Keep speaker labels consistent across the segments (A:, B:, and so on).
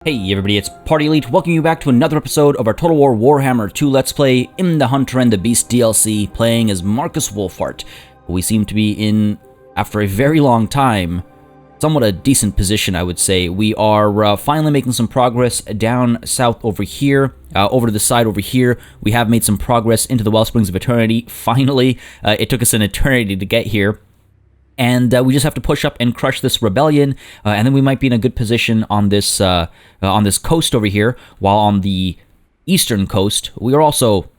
A: Hey everybody, it's Party Elite, welcoming you back to another episode of our Total War Warhammer 2 Let's Play in the Hunter and the Beast DLC, playing as Markus Wulfhart. We seem to be in, after a very long time, somewhat a decent position, I would say. We are finally making some progress down south over here, over to the side over here. We have made some progress into the Wellsprings of Eternity, finally. It took us an eternity to get here. And we just have to push up and crush this rebellion, and then we might be in a good position on this coast over here. While on the eastern coast, we are also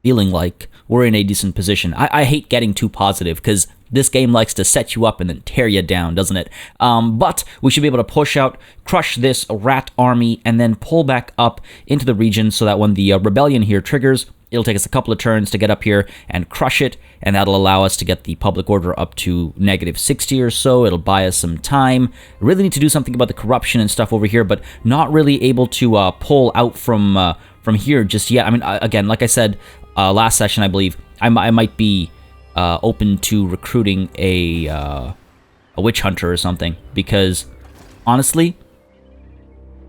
A: feeling like we're in a decent position. I hate getting too positive, because this game likes to set you up and then tear you down, doesn't it? But we should be able to push out, crush this rat army, and then pull back up into the region so that when the rebellion here triggers, it'll take us a couple of turns to get up here and crush it, and that'll allow us to get the public order up to -60 or so. It'll buy us some time. Really need to do something about the corruption and stuff over here, but not really able to pull out from here just yet. I mean, again, like I said last session, I believe, I might be open to recruiting a witch hunter or something, because honestly,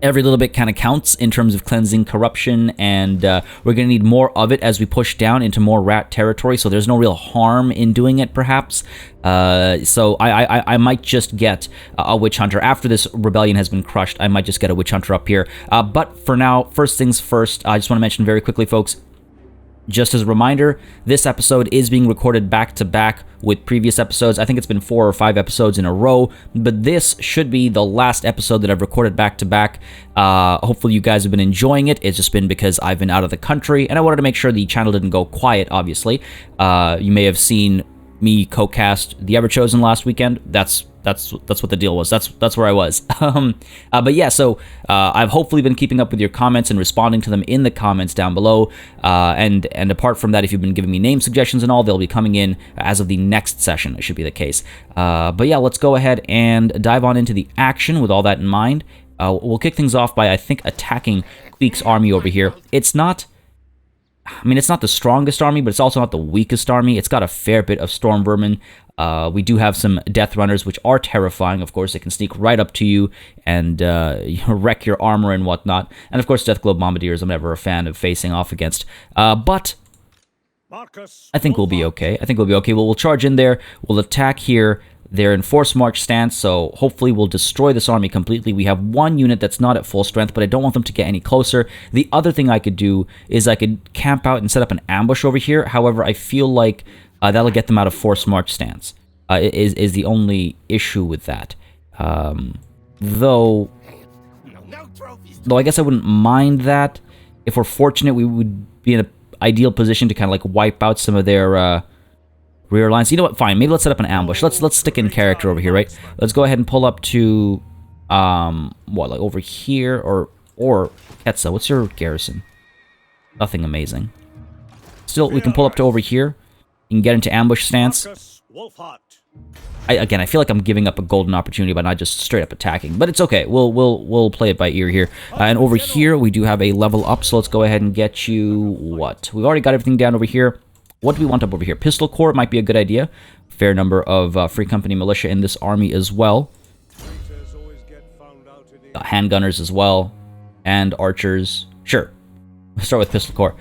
A: every little bit kind of counts in terms of cleansing corruption, and we're going to need more of it as we push down into more rat territory, so there's no real harm in doing it, perhaps. So I might just get a witch hunter. After this rebellion has been crushed, I might just get a witch hunter up here. But for now, first things first, I just want to mention very quickly, folks, just as a reminder, this episode is being recorded back-to-back with previous episodes. I think it's been 4 or 5 episodes in a row, but this should be the last episode that I've recorded back-to-back. Hopefully you guys have been enjoying it. It's just been because I've been out of the country, and I wanted to make sure the channel didn't go quiet, obviously. You may have seen me co-cast The Everchosen last weekend. That's what the deal was. That's where I was. But yeah, so I've hopefully been keeping up with your comments and responding to them in the comments down below. And apart from that, if you've been giving me name suggestions and all, they'll be coming in as of the next session. It should be the case. But yeah, let's go ahead and dive on into the action with all that in mind. We'll kick things off by, I think, attacking Queek's army over here. It's not the strongest army, but it's also not the weakest army. It's got a fair bit of storm vermin. We do have some death runners, which are terrifying. Of course, they can sneak right up to you and wreck your armor and whatnot. And of course, death globe bombardiers, I'm never a fan of facing off against. But I think we'll be okay. We'll charge in there. We'll attack here. They're in forced march stance, so hopefully we'll destroy this army completely. We have one unit that's not at full strength, but I don't want them to get any closer. The other thing I could do is I could camp out and set up an ambush over here. However, I feel like that'll get them out of forced march stance, is the only issue with that. Though I guess I wouldn't mind that. If we're fortunate, we would be in an ideal position to kind of like wipe out some of their rear lines. You know what? Fine. Maybe let's set up an ambush. Let's stick in character over here, right? Let's go ahead and pull up to what, like over here, or Ketsa. What's your garrison? Nothing amazing. Still, we can pull up to over here. You can get into ambush stance. Again, I feel like I'm giving up a golden opportunity by not just straight up attacking, but it's okay. We'll play it by ear here. And over here, we do have a level up, so let's go ahead and get you what? We've already got everything down over here. What do we want up over here? Pistol Corps might be a good idea. Fair number of Free Company militia in this army as well. Handgunners as well. And archers. Sure. Let's start with Pistol Corps.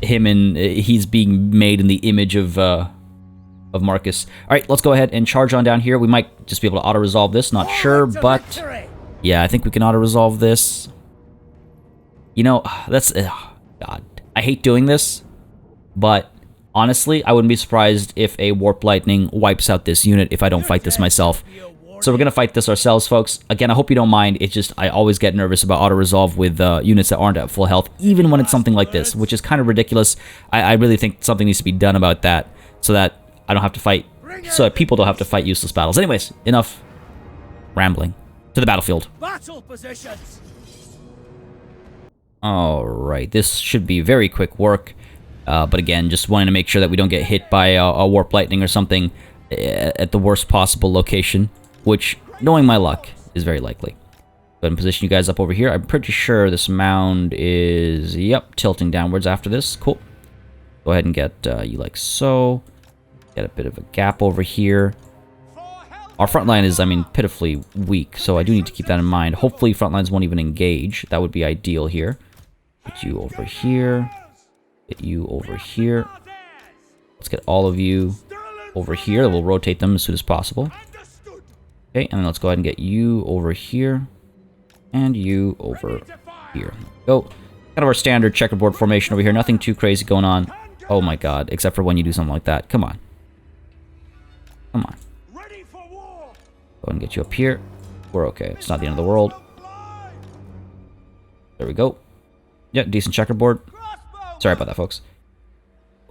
A: He's being made in the image of Markus. Alright, let's go ahead and charge on down here. We might just be able to auto-resolve this. Not sure, but yeah, I think we can auto-resolve this. You know, that's... God. I hate doing this. But honestly, I wouldn't be surprised if a Warp Lightning wipes out this unit if I don't fight this myself. So we're going to fight this ourselves, folks. Again, I hope you don't mind. It's just, I always get nervous about auto-resolve with units that aren't at full health, even when it's something like this, which is kind of ridiculous. I really think something needs to be done about that, so that I don't have to fight, so that people don't have to fight useless battles. Anyways, enough rambling. To the battlefield.
B: Battle positions.
A: Alright, this should be very quick work. But again, just wanting to make sure that we don't get hit by a Warp Lightning or something at the worst possible location, which, knowing my luck, is very likely. Go ahead and position you guys up over here. I'm pretty sure this mound is, yep, tilting downwards after this. Cool. Go ahead and get you like so. Get a bit of a gap over here. Our front line is, I mean, pitifully weak, so I do need to keep that in mind. Hopefully front lines won't even engage. That would be ideal here. Get you over here. Get you over here. Let's get all of you over here. We'll rotate them as soon as possible. Okay, and then let's go ahead and get you over here. And you over here. Go. Kind of our standard checkerboard formation over here. Nothing too crazy going on. Oh my god, except for when you do something like that. Come on. Come on. Go ahead and get you up here. We're okay. It's not the end of the world. There we go. Yeah, decent checkerboard. Sorry about that, folks.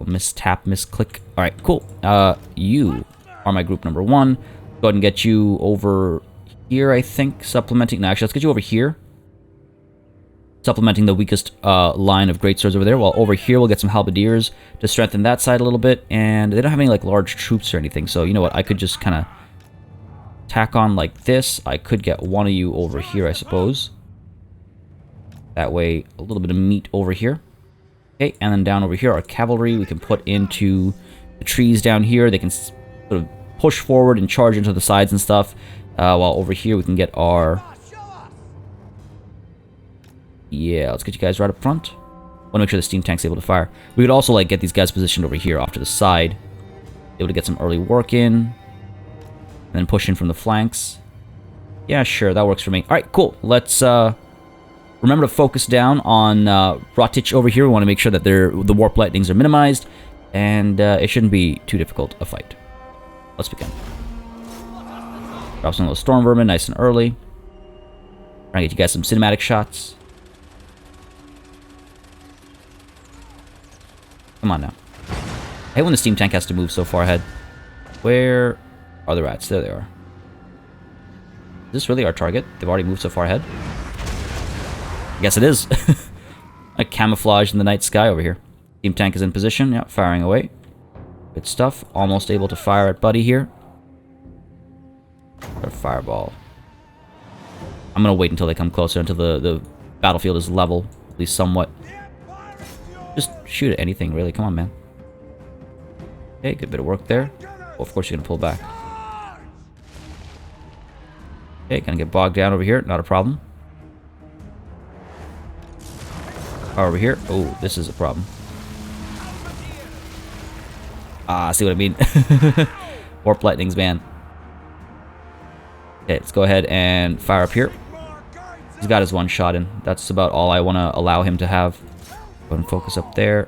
A: Mistap, misclick. Alright, cool. You are my group number 1. Go ahead and get you over here, I think. Supplementing. No, actually, let's get you over here. Supplementing the weakest line of greatswords over there. While over here, we'll get some halberdiers to strengthen that side a little bit. And they don't have any, like, large troops or anything. So, you know what? I could just kind of tack on like this. I could get one of you over here, I suppose. That way, a little bit of meat over here. Okay, and then down over here, our cavalry we can put into the trees down here. They can sort of push forward and charge into the sides and stuff. While over here, we can get our... Yeah, let's get you guys right up front. Want to make sure the steam tank's able to fire. We could also, like, get these guys positioned over here off to the side. Able to get some early work in. And then push in from the flanks. Yeah, sure, that works for me. Alright, cool. Let's, remember to focus down on Vortex over here. We want to make sure that the warp lightnings are minimized, and it shouldn't be too difficult a fight. Let's begin. Drop some of those storm vermin nice and early. Trying to get you guys some cinematic shots. Come on now. I hate when the steam tank has to move so far ahead. Where are the rats? There they are. Is this really our target? They've already moved so far ahead? I guess it is. A camouflage in the night sky over here. Steam tank is in position. Yeah, firing away. Good stuff. Almost able to fire at Buddy here. Or fireball. I'm going to wait until they come closer, until the battlefield is level, at least somewhat. Just shoot at anything, really. Come on, man. Okay, good bit of work there. Well, of course you're going to pull back. Okay, gonna get bogged down over here. Not a problem. Over here. Oh, this is a problem. Ah, see what I mean? Warp lightnings, man. Okay, let's go ahead and fire up here. He's got his one shot in. That's about all I want to allow him to have. Go ahead and focus up there.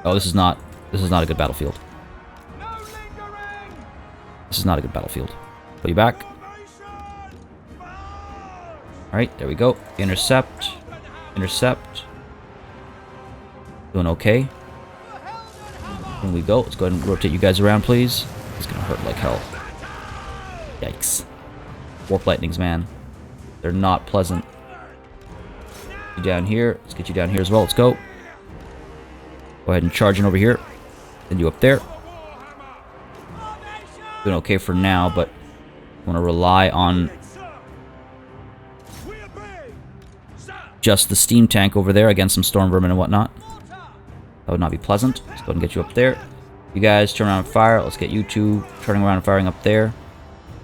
A: Oh, this is not a good battlefield. This is not a good battlefield. Put you back. Alright, there we go. Intercept. Intercept. Doing okay. In we go. Let's go ahead and rotate you guys around, please. It's gonna hurt like hell. Yikes. Warp lightnings, man. They're not pleasant. You down here. Let's get you down here as well. Let's go. Go ahead and charge in over here. Then you up there. Doing okay for now, but I want to rely on just the steam tank over there against some storm vermin and whatnot. That would not be pleasant. Let's go ahead and get you up there. You guys turn around and fire. Let's get you two turning around and firing up there.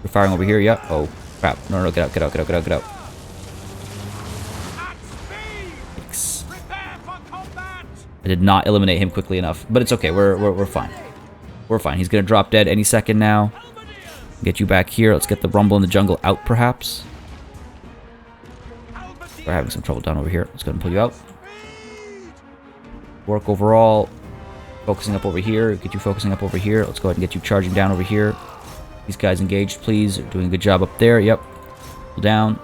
A: You're firing over here. Yep. Oh, crap. No, get out, get out, get out, get out, get out. Yikes. I did not eliminate him quickly enough, but it's okay. We're fine. We're fine. He's going to drop dead any second now. Get you back here. Let's get the rumble in the jungle out, perhaps. We're having some trouble down over here. Let's go ahead and pull you out. Work overall. Focusing up over here. Get you focusing up over here. Let's go ahead and get you charging down over here. These guys engaged, please. They're doing a good job up there. Yep. Pull down.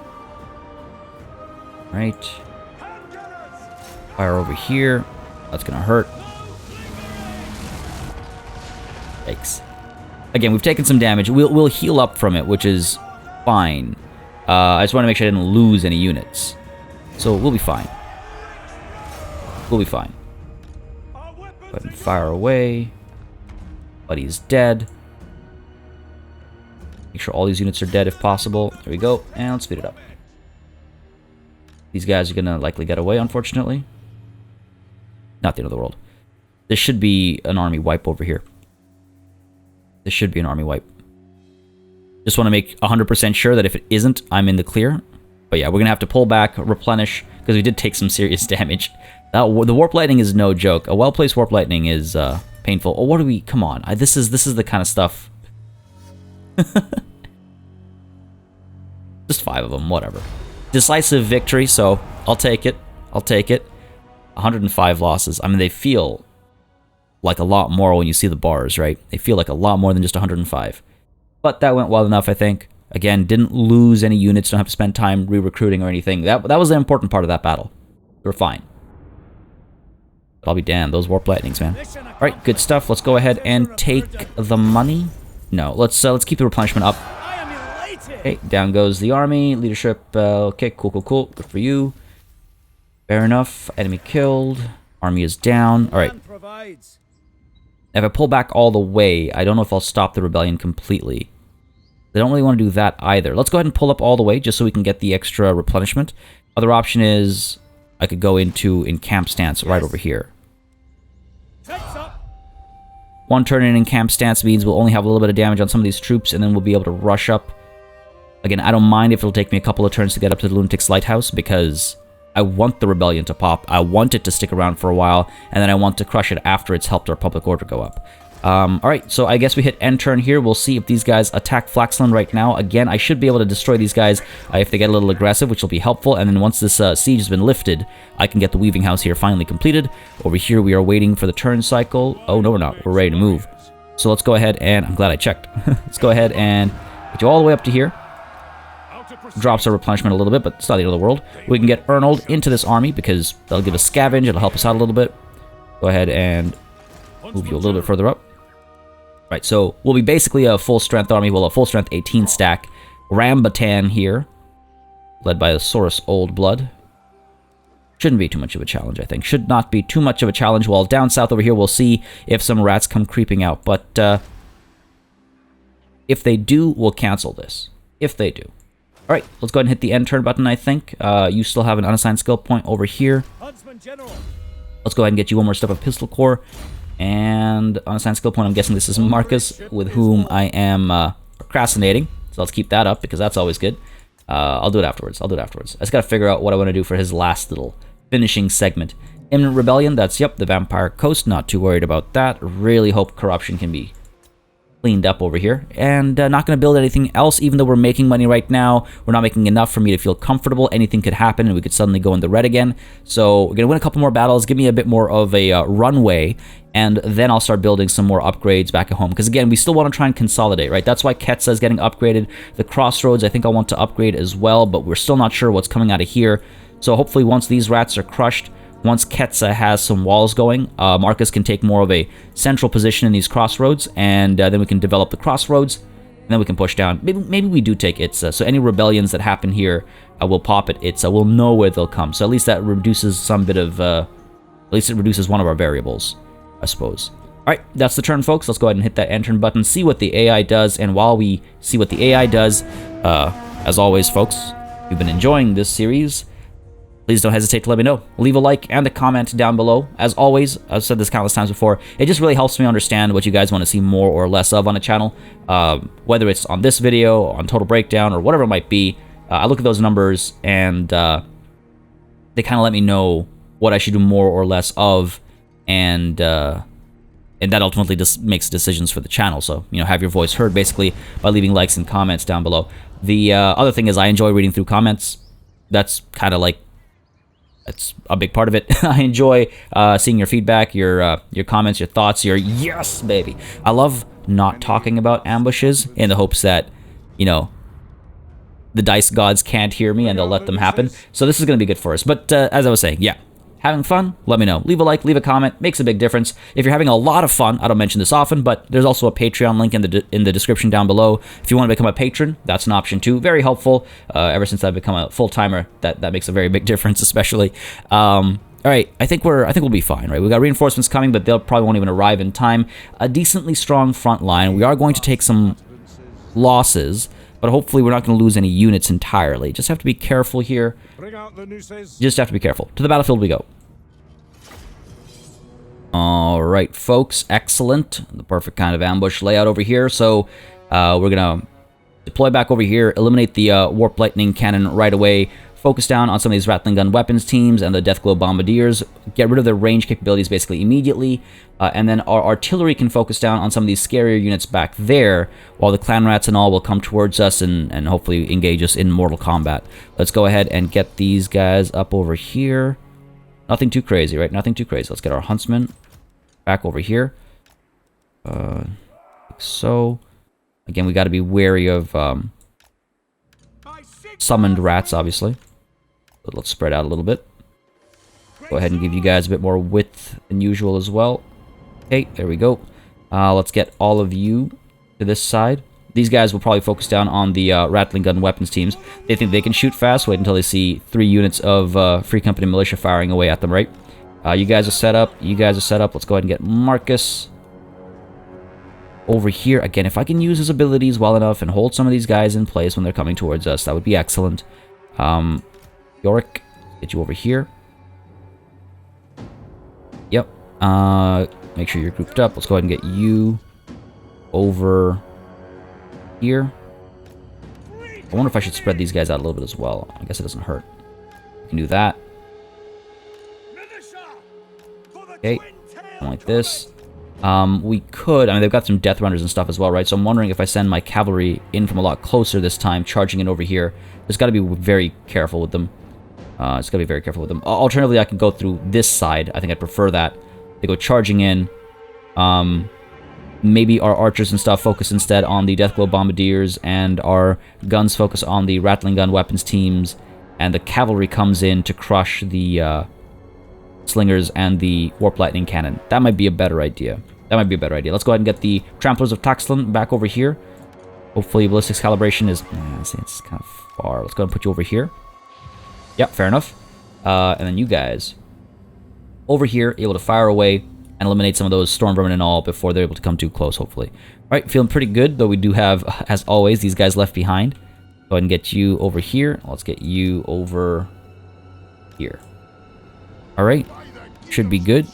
A: Right. Fire over here. That's going to hurt. Yikes. Again, we've taken some damage. We'll heal up from it, which is fine. I just want to make sure I didn't lose any units. So we'll be fine. We'll be fine. Go ahead and fire away. Buddy's dead. Make sure all these units are dead if possible. There we go. And let's speed it up. These guys are going to likely get away, unfortunately. Not the end of the world. This should be an army wipe over here. This should be an army wipe. Just want to make 100% sure that if it isn't, I'm in the clear. But yeah, we're going to have to pull back, replenish, because we did take some serious damage. The Warp Lightning is no joke. A well-placed Warp Lightning is painful. Oh, what do we... Come on. This is the kind of stuff... Just 5 of them, whatever. Decisive victory, so I'll take it. I'll take it. 105 losses. I mean, they feel like a lot more when you see the bars, right? They feel like a lot more than just 105. But that went well enough, I think. Again, didn't lose any units, don't have to spend time re-recruiting or anything. That was the important part of that battle. We're fine. But I'll be damned, those Warp Lightnings, man. Alright, good stuff. Let's go ahead and take the money. No, let's keep the replenishment up. Okay, down goes the army. Leadership, okay, cool. Good for you. Fair enough. Enemy killed. Army is down. Alright. If I pull back all the way, I don't know if I'll stop the rebellion completely. I don't really want to do that either. Let's go ahead and pull up all the way just so we can get the extra replenishment. Other option is I could go into camp stance right over here. One turn in camp stance means we'll only have a little bit of damage on some of these troops, and then we'll be able to rush up. Again, I don't mind if it'll take me a couple of turns to get up to the Lunatic's Lighthouse, because I want the rebellion to pop. I want it to stick around for a while, and then I want to crush it after it's helped our public order go up. Alright, so I guess we hit end turn here. We'll see if these guys attack Flaxland right now. Again, I should be able to destroy these guys if they get a little aggressive, which will be helpful. And then once this siege has been lifted, I can get the Weaving House here finally completed. Over here, we are waiting for the turn cycle. Oh, no, we're not. We're ready to move. So let's go ahead and... I'm glad I checked. Let's go ahead and get you all the way up to here. Drops our replenishment a little bit, but it's not the end of the world. We can get Arnold into this army because that'll give us scavenge. It'll help us out a little bit. Go ahead and move you a little bit further up. Right, so we'll be basically a full-strength army. Well, a full-strength 18 stack. Rambatan here, led by the Saurus Old Blood. Shouldn't be too much of a challenge, I think. Should not be too much of a challenge. While down south over here, we'll see if some rats come creeping out. But if they do, we'll cancel this. If they do. Alright, let's go ahead and hit the end turn button, I think. You still have an unassigned skill point over here. Let's go ahead and get you one more step of Pistol Corps. And unassigned skill point, I'm guessing this is Marcus, with whom I am procrastinating. So let's keep that up, because that's always good. I'll do it afterwards. I just gotta figure out what I want to do for his last little finishing segment. Imminent Rebellion, that's, yep, the Vampire Coast. Not too worried about that. Really hope corruption can be cleaned up over here. And not going to build anything else, even though we're making money right now. We're not making enough for me to feel comfortable. Anything could happen, and we could suddenly go in the red again. So we're going to win a couple more battles, give me a bit more of a runway, and then I'll start building some more upgrades back at home. Because again, we still want to try and consolidate, right? That's why Ketsa is getting upgraded. The Crossroads, I think I want to upgrade as well, but we're still not sure what's coming out of here. So hopefully once these rats are crushed, once Ketsa has some walls going, Marcus can take more of a central position in these crossroads, and then we can develop the crossroads, and then we can push down. Maybe we do take Itza, so any rebellions that happen here will pop at Itza. We'll know where they'll come, so at least that reduces some bit of... at least it reduces one of our variables, I suppose. Alright, that's the turn, folks. Let's go ahead and hit that end turn button, see what the AI does, and while we see what the AI does, as always, folks, if you've been enjoying this series, please don't hesitate to let me know. Leave a like and a comment down below. As always, I've said this countless times before, it just really helps me understand what you guys want to see more or less of on a channel. Whether it's on this video, on Total Breakdown, or whatever it might be, I look at those numbers and they kind of let me know what I should do more or less of, and that ultimately just makes decisions for the channel. So, you know, have your voice heard basically by leaving likes and comments down below. The other thing is I enjoy reading through comments. That's kind of like... That's a big part of it. I enjoy seeing your feedback, your comments, your thoughts, your yes, baby. I love not talking about ambushes in the hopes that, you know, the dice gods can't hear me and they'll let them happen. So this is going to be good for us. But as I was saying, yeah, having fun? Let me know. Leave a like, leave a comment. Makes a big difference. If you're having a lot of fun, I don't mention this often, but there's also a Patreon link in the description down below. If you want to become a patron, that's an option too. Very helpful. Ever since I've become a full-timer, that makes a very big difference, especially. All right, I think we'll be fine, right? We got reinforcements coming, but they'll probably won't even arrive in time. A decently strong front line. We are going to take some losses, but hopefully we're not going to lose any units entirely. Just have to be careful here. Just have to be careful. To the battlefield we go. Alright, folks. Excellent. The perfect kind of ambush layout over here. So, we're gonna deploy back over here, eliminate the Warp Lightning Cannon right away, focus down on some of these Rattling Gun Weapons teams and the Deathglow Bombardiers, get rid of their range capabilities basically immediately, and then our artillery can focus down on some of these scarier units back there, while the Clan Rats and all will come towards us and hopefully engage us in mortal combat. Let's go ahead and get these guys up over here. Nothing too crazy, right? Nothing too crazy. Let's get our Huntsmen back over here. Like so. Again, we got to be wary of summoned rats, obviously. But let's spread out a little bit. Go ahead and give you guys a bit more width than usual as well. Okay, there we go. Let's get all of you to this side. These guys will probably focus down on the Rattling Gun Weapons teams. They think they can shoot fast. Wait until they see 3 units of Free Company Militia firing away at them, right? You guys are set up. You guys are set up. Let's go ahead and get Markus over here. Again, if I can use his abilities well enough and hold some of these guys in place when they're coming towards us, that would be excellent. Yorick, get you over here. Yep. Make sure you're grouped up. Let's go ahead and get you over here. I wonder if I should spread these guys out a little bit as well. I guess it doesn't hurt. We can do that. Okay, like this. We could, I mean, they've got some Death Runners and stuff as well, right? So I'm wondering if I send my cavalry in from a lot closer this time, charging in over here. Just got to be very careful with them. Just got to be very careful with them. Alternatively, I can go through this side. I think I'd prefer that. They go charging in. Maybe our archers and stuff focus instead on the Deathglow Bombardiers, and our guns focus on the Rattling Gun Weapons teams, and the cavalry comes in to crush the Slingers and the Warp Lightning Cannon. That might be a better idea. That might be a better idea. Let's go ahead and get the Tramplers of Taxlan back over here. Hopefully ballistics calibration is... it's kind of far. Let's go ahead and put you over here. Yep, fair enough. And then you guys over here, able to fire away and eliminate some of those Storm Vermin and all before they're able to come too close, hopefully. Alright, feeling pretty good, though we do have, as always, these guys left behind. Go ahead and get you over here. Let's get you over here. Alright. Should be good.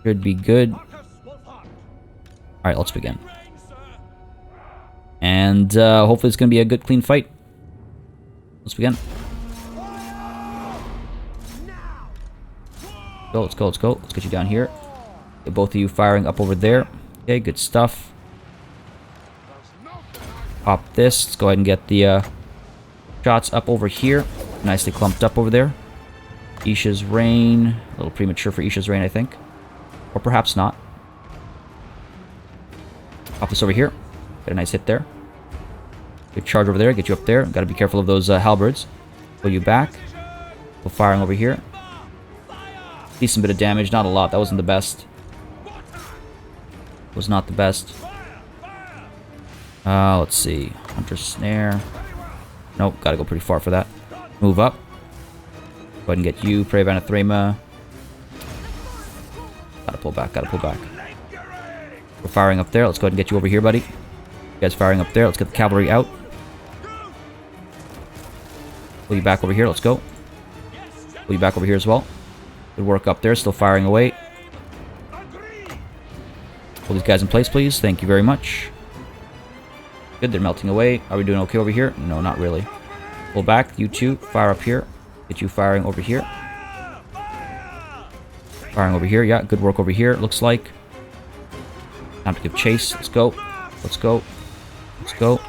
A: Should be good. Alright, let's begin. And hopefully it's going to be a good, clean fight. Let's begin. Go, let's go, let's go. Let's get you down here. Get both of you firing up over there. Okay, good stuff. Pop this. Let's go ahead and get the shots up over here. Nicely clumped up over there. Isha's Reign. A little premature for Isha's Reign, I think. Or perhaps not. Pop this over here. Get a nice hit there. Good charge over there. Get you up there. Gotta be careful of those halberds. Pull you back. Go firing over here. Decent bit of damage. Not a lot. That wasn't the best. Was not the best. Let's see. Hunter Snare. Nope. Gotta go pretty far for that. Move up. Go ahead and get you, Prey of Anathrema. Gotta pull back, gotta pull back. We're firing up there. Let's go ahead and get you over here, buddy. You guys firing up there. Let's get the cavalry out. Pull you back over here. Let's go. Pull you back over here as well. Good work up there. Still firing away. Pull these guys in place, please. Thank you very much. Good, they're melting away. Are we doing okay over here? No, not really. Pull back. You two, fire up here. Get you firing over here. Firing over here. Yeah, good work over here, it looks like. Time to give chase. Let's go. Let's go. Let's go.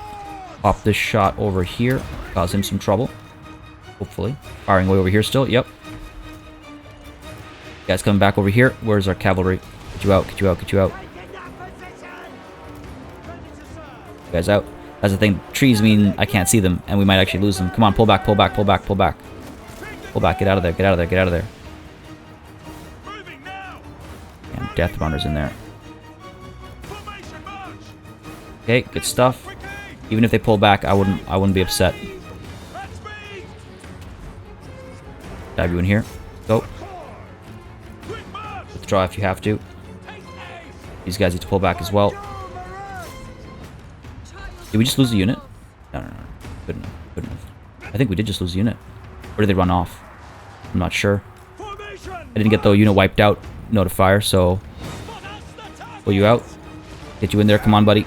A: Pop this shot over here. Cause him some trouble. Hopefully. Firing away over here still. Yep. Guys coming back over here. Where's our cavalry? Get you out. Get you out. Get you out. You guys out. That's the thing. Trees mean I can't see them, and we might actually lose them. Come on, pull back, pull back, pull back, pull back. Pull back, get out of there, get out of there, get out of there. And Death Runners in there. Okay, good stuff. Even if they pull back, I wouldn't be upset. Dive you in here. Go. Withdraw if you have to. These guys need to pull back as well. Did we just lose the unit? No, no, no. Good enough. Good enough. I think we did just lose the unit. Or did they run off? I'm not sure. I didn't get the unit wiped out. notifier, so... Pull you out. Get you in there. Come on, buddy.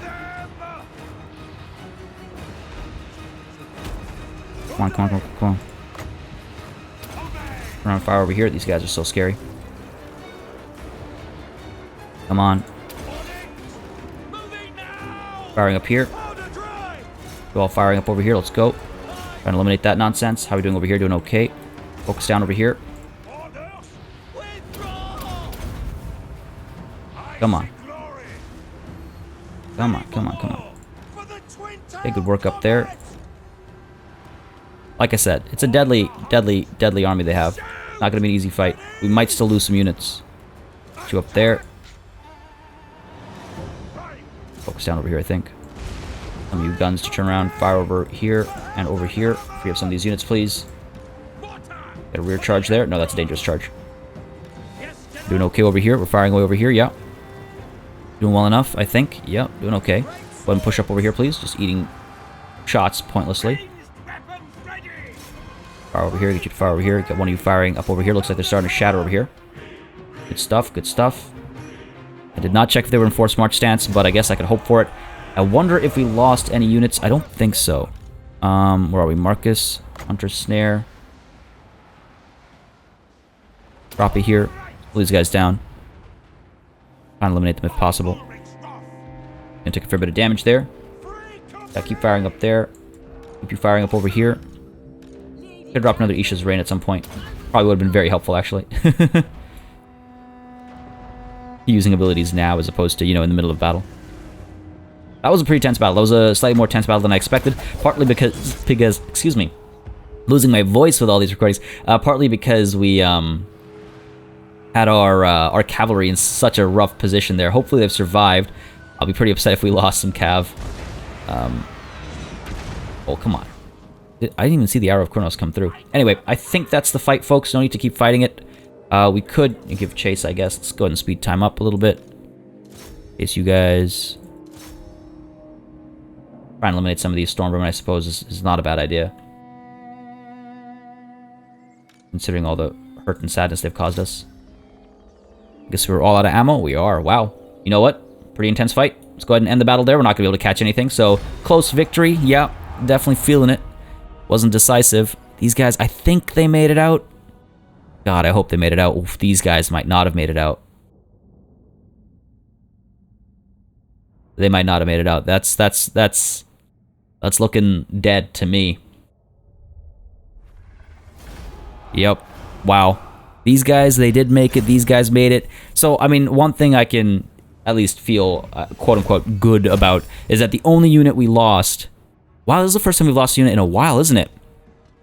A: Come on, come on, come on, come on. Run fire over here. These guys are so scary. Come on. Firing up here. We're all firing up over here. Let's go. Trying to eliminate that nonsense. How are we doing over here? Doing okay. Focus down over here. Come on. Come on, come on, come on. Okay, good work up there. Like I said, it's a deadly, deadly, deadly army they have. Not going to be an easy fight. We might still lose some units. Get you up there. Focus down over here, I think. Some of you guns to turn around, fire over here and over here. Free up some of these units, please. Get a rear charge there. No, that's a dangerous charge. Doing okay over here. We're firing away over here, yeah. Doing well enough, I think. Yeah, doing okay. Go ahead and push up over here, please. Just eating shots pointlessly. Fire over here, get you to fire over here. Get one of you firing up over here. Looks like they're starting to shatter over here. Good stuff, good stuff. I did not check if they were in forced march stance, but I guess I could hope for it. I wonder if we lost any units. I don't think so. Where are we? Marcus, Hunter Snare. Drop it here. Pull these guys down. Try and eliminate them if possible. Gonna take a fair bit of damage there. Gotta keep firing up there. Keep you firing up over here. Could drop another Isha's Rain at some point. Probably would have been very helpful, actually. Using abilities now as opposed to, you know, in the middle of battle. That was a pretty tense battle. That was a slightly more tense battle than I expected. Partly because excuse me, losing my voice with all these recordings. Partly because we had our cavalry in such a rough position there. Hopefully they've survived. I'll be pretty upset if we lost some cav. Oh, come on. I didn't even see the Arrow of Kronos come through. Anyway, I think that's the fight, folks. No need to keep fighting it. We could give chase, I guess. Let's go ahead and speed time up a little bit. In case you guys... Try and eliminate some of these Stormvermin, I suppose, is not a bad idea. Considering all the hurt and sadness they've caused us. I guess we're all out of ammo. We are. Wow. You know what? Pretty intense fight. Let's go ahead and end the battle there. We're not going to be able to catch anything. So, close victory. Yeah, definitely feeling it. Wasn't decisive. These guys, I think they made it out. God, I hope they made it out. Oof, these guys might not have made it out. They might not have made it out. That's looking dead to me. Yep. Wow. These guys, they did make it. These guys made it. So, I mean, one thing I can at least feel, quote-unquote, good about is that the only unit we lost... Wow, this is the first time we've lost a unit in a while, isn't it?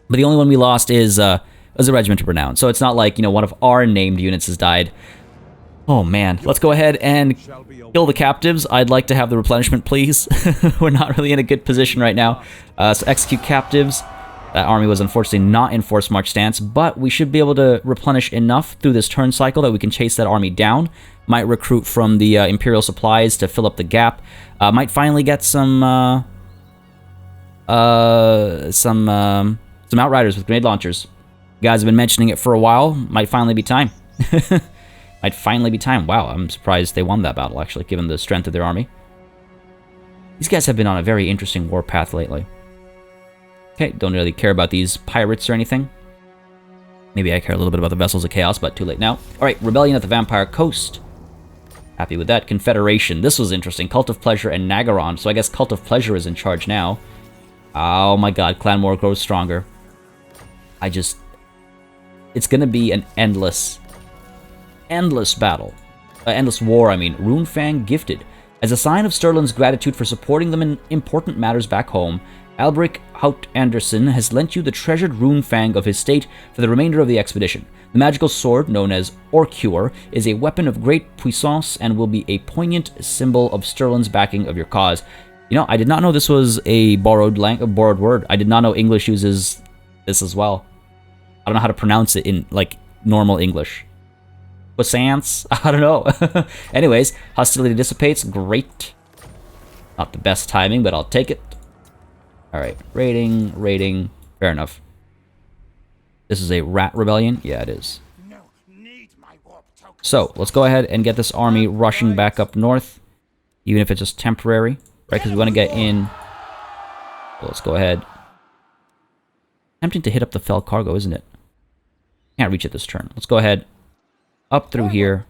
A: But the only one we lost is a Regiment of Renown. So it's not like, you know, one of our named units has died. Oh, man. Let's go ahead and kill the captives. I'd like to have the replenishment, please. We're not really in a good position right now. So execute captives. That army was unfortunately not in forced march stance, but we should be able to replenish enough through this turn cycle that we can chase that army down. Might recruit from the Imperial supplies to fill up the gap. Might finally get some Outriders with grenade launchers. You guys have been mentioning it for a while. Might finally be time. Might finally be time. Wow, I'm surprised they won that battle, actually, given the strength of their army. These guys have been on a very interesting warpath lately. Okay, don't really care about these pirates or anything. Maybe I care a little bit about the Vessels of Chaos, but too late now. Alright, Rebellion at the Vampire Coast. Happy with that. Confederation. This was interesting. Cult of Pleasure and Nagaron. So I guess Cult of Pleasure is in charge now. Oh my god, Clan War grows stronger. It's gonna be an endless battle. Endless war, I mean. Runefang gifted. As a sign of Stirland's gratitude for supporting them in important matters back home, Albric Hout Anderson has lent you the treasured Runefang of his state for the remainder of the expedition. The magical sword, known as Orcure, is a weapon of great puissance and will be a poignant symbol of Stirland's backing of your cause. You know, I did not know this was a borrowed word. I did not know English uses this as well. I don't know how to pronounce it in, like, normal English. Puissance? I don't know. Anyways, hostility dissipates. Great. Not the best timing, but I'll take it. Alright, raiding. Fair enough. This is a rat rebellion? Yeah, it is. So, let's go ahead and get this army rushing back up north, even if it's just temporary, right? Because we want to get in. So let's go ahead. Tempting to hit up the fell cargo, isn't it? Can't reach it this turn. Let's go ahead up through here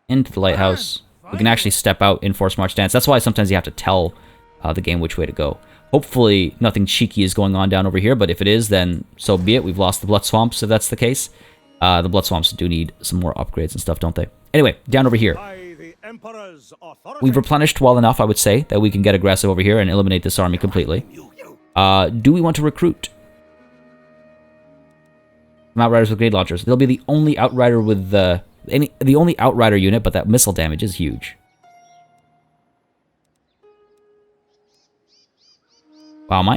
A: into the lighthouse. We can actually step out in force march stance. That's why sometimes you have to tell the game which way to go. Hopefully nothing cheeky is going on down over here, but if it is, then so be it. We've lost the blood swamps if that's the case. The blood swamps do need some more upgrades and stuff, don't they? Anyway, down over here. We've replenished well enough, I would say, that we can get aggressive over here and eliminate this army completely. Do we want to recruit some outriders with grenade launchers? They'll be the only outrider with the only outrider unit, but that missile damage is huge. Wow, my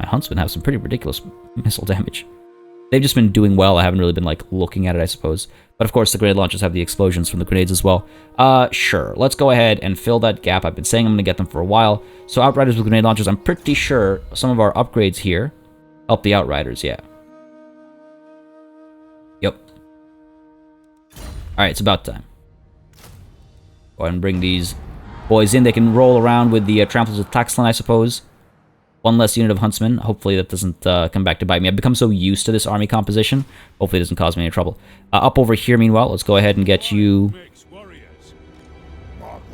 A: huntsmen have some pretty ridiculous missile damage. They've just been doing well. I haven't really been, like, looking at it, I suppose. But, of course, the grenade launchers have the explosions from the grenades as well. Sure. Let's go ahead and fill that gap. I've been saying I'm going to get them for a while. So, Outriders with grenade launchers, I'm pretty sure some of our upgrades here help the Outriders, yeah. Yep. Alright, it's about time. Go ahead and bring these boys in. They can roll around with the Tramples with Taxlan, I suppose. One less unit of huntsmen. Hopefully that doesn't come back to bite me. I've become so used to this army composition. Hopefully it doesn't cause me any trouble. Up over here, meanwhile, let's go ahead and get you...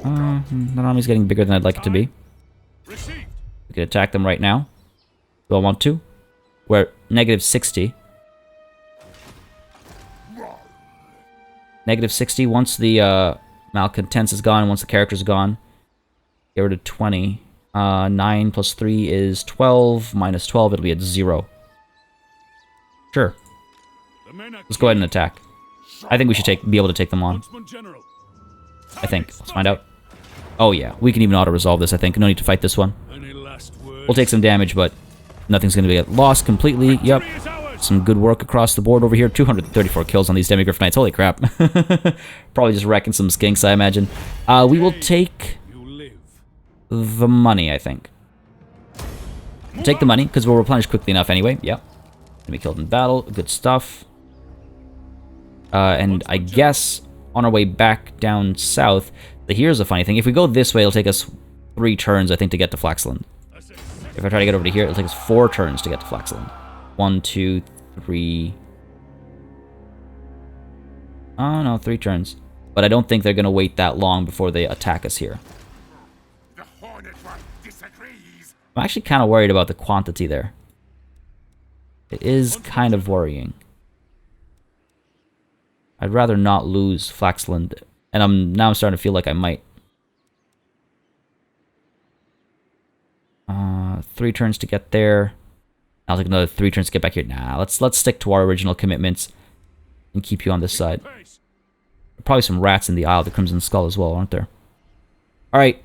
A: that army's getting bigger than I'd like it to be. We can attack them right now. Do I want to? We're at negative 60. Negative 60. Once the malcontents is gone, once the characters are gone, get rid of 20. 9 plus 3 is 12, minus 12, it'll be at 0. Sure. Let's go ahead and attack. I think we should be able to take them on. I think. Let's find out. Oh yeah, we can even auto-resolve this, I think. No need to fight this one. We'll take some damage, but nothing's going to get lost completely. Yep. Some good work across the board over here. 234 kills on these Demigryph Knights. Holy crap. Probably just wrecking some skinks, I imagine. We will take... the money, I think. We'll take the money, because we'll replenish quickly enough anyway. Yep. Enemy killed in battle. Good stuff. And I guess on our way back down south, here's a funny thing. If we go this way, it'll take us 3 turns, I think, to get to Flaxland. If I try to get over to here, it'll take us 4 turns to get to Flaxland. 1, 2, 3... Oh, no, 3 turns. But I don't think they're going to wait that long before they attack us here. I'm actually kind of worried about the quantity there. It is kind of worrying. I'd rather not lose Flaxland, and now I'm starting to feel like I might. 3 turns to get there. I'll take another 3 turns to get back here. Nah, let's stick to our original commitments and keep you on this side. Probably some rats in the Isle of the Crimson Skull as well, aren't there? Alright,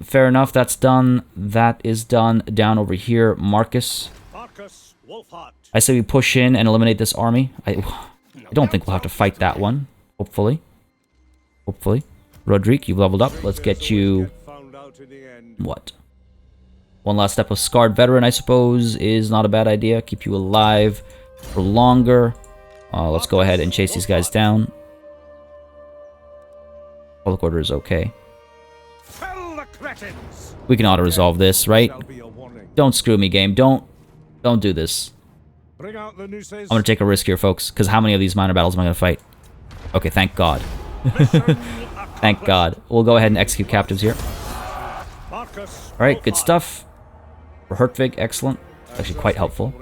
A: fair enough, that's done. That is done. Down over here, Markus Wulfhart. I say we push in and eliminate this army. I don't think we'll have to fight that one. Hopefully. Hopefully. Roderick, you've leveled up. Let's get you... what? One last step of Scarred Veteran, I suppose, is not a bad idea. Keep you alive for longer. Let's go ahead and chase these guys down. Public order is okay. We can auto-resolve this, right? Don't screw me, game. Don't do this. I'm gonna take a risk here, folks, because how many of these minor battles am I gonna fight? Okay, thank God. Thank God. We'll go ahead and execute captives here. Alright, good stuff. For Hertvig, excellent. Actually quite helpful.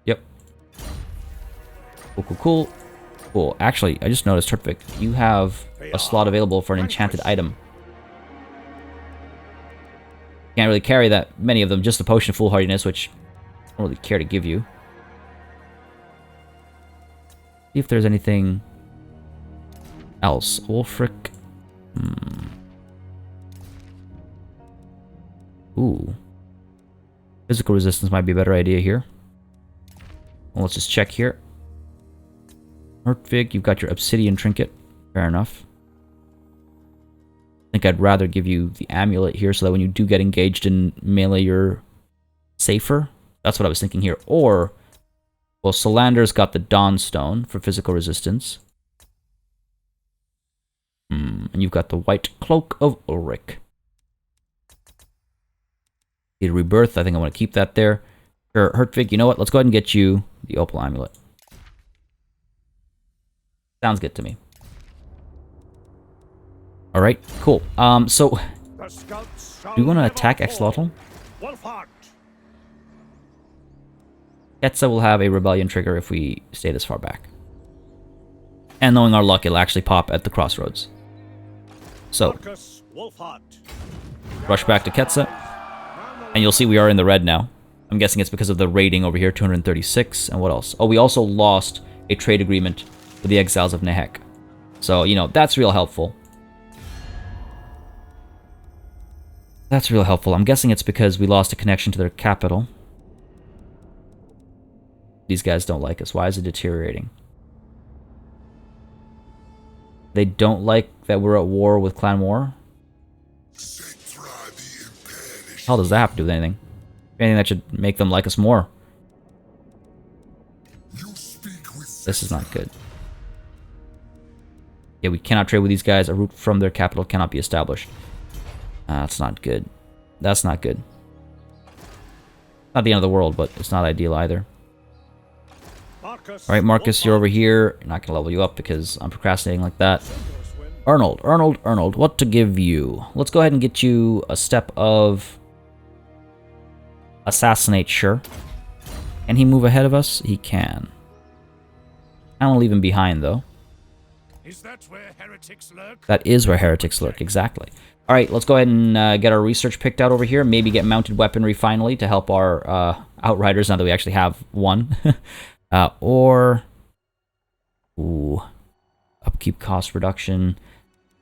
A: Yep. Cool. Cool. Actually, I just noticed, Hertvig, you have a slot available for an enchanted item. Can't really carry that many of them, just a potion of foolhardiness, which I don't really care to give you. See if there's anything else. Wolfric. Ooh. Physical resistance might be a better idea here. Well, let's just check here. Hertvig, you've got your obsidian trinket. Fair enough. I think I'd rather give you the amulet here so that when you do get engaged in melee, you're safer. That's what I was thinking here. Or Well, Solander's got the Dawnstone for physical resistance. And you've got the White Cloak of Ulrich. The Rebirth, I think I want to keep that there. Sure, Hertvig, you know what? Let's go ahead and get you the Opal Amulet. Sounds good to me. Alright, cool. So, do you want to attack Axolotl? Ketsa will have a rebellion trigger if we stay this far back. And knowing our luck, it'll actually pop at the crossroads. So, rush back to Ketsa. And you'll see we are in the red now. I'm guessing it's because of the rating over here, 236. And what else? Oh, we also lost a trade agreement with the Exiles of Nehek. So, you know, that's real helpful. That's real helpful. I'm guessing it's because we lost a connection to their capital. These guys don't like us. Why is it deteriorating? They don't like that we're at war with Clan War? How does that have to do with anything? Anything that should make them like us more. This is not good. Yeah, we cannot trade with these guys. A route from their capital cannot be established. That's not good. That's not good. Not the end of the world, but it's not ideal either. Alright, Marcus, you're over here. I'm not going to level you up because I'm procrastinating like that. Arnold, what to give you? Let's go ahead and get you a step of... Assassinate, sure. Can he move ahead of us? He can. I don't want to leave him behind, though.
B: Is that where heretics lurk?
A: That is where heretics lurk, exactly. Alright, let's go ahead and get our research picked out over here. Maybe get mounted weaponry finally to help our outriders now that we actually have one. Ooh. Upkeep cost reduction.